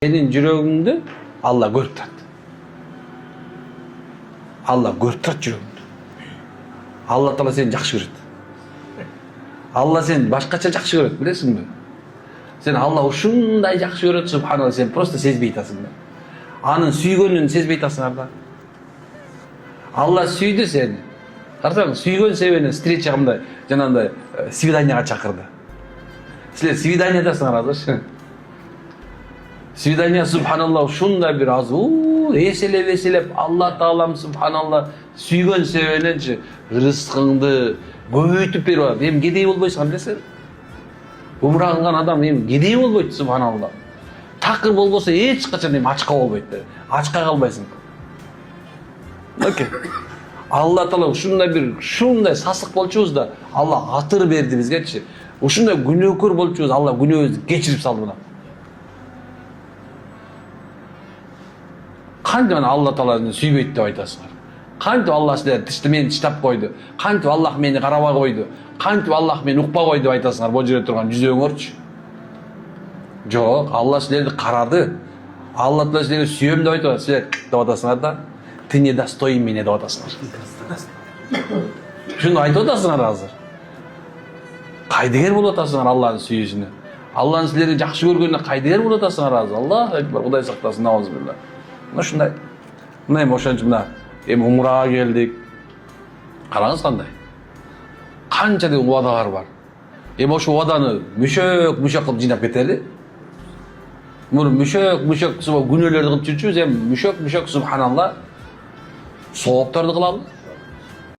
Senin жүрегіңді Алла көріп тұрады. Алла көріп тұрады жүрегіңді. Алла Тағала сені жақсы көреді. Алла сені башқаша жақсы көреді, білесің бе? Сен Алла ушундай жақсы көреді, субханалла, сен просто сезбей атасың да. Анын сүйгөнүн сезбей атасыңар да. Алла сүйді сені. Қарасаң, сүйгөн себебінен встречаға мындай, жанагындай свиданияға чакырды. Силер свиданиядасыңар азыр. Свидания, субханалла, ушундай бир азыр, эселеп, Алла Таалам, субханалла, сүйгөн себебиненчи рызкыңды көбөйтүп берип атат. Эми кедей болбойсуң, билесиң? Умраган адам эми кедей болбойт, субханалла. Такыр болбосо эч качан эми ачка болбойт. Ачка калбайсың. Окей. Алла Таала ушундай сасык болчубуз да, Алла атыр берди бизгечи. Ушундай күнөөкөр болчубуз, Алла күнөөбүздү кечирип салды мына. Кантип Алла Тааланы сүйбөйт деп айтасыңар? Кантип Алла силерди мени тыштап койду? Кантип Аллах мени карабай койду? Кантип Аллах мени укпай койду деп айтасыңар бул жерде турган жүзөөңөрчү? Жок, Алла силерди карады. Алла Таала силерди сүйөм деп айтып, силер деп атасыңар да. Ты недостоин меня деп атасыңар. Шуну айтып атасыңар азыр. Кайдыгер болуп атасыңар Алланы сүйүүсүнө. Алланы силерди жакшы көргөнүнө кайдыгер болуп атасыңар азыр. Аллах акбар, Кудай сактасын, наузубилла. Ушундай. Мына эми ошончо мына эми умрага келдик. Караңыз кандай. Канча деген убадалар бар. Эми ошо убаданы мүшөк кылып жыйнап кетели. Муну мүшөк күнөөлөрдү кылып жүрчүбүз, эми мүшөк субханалла соопторду кылалы.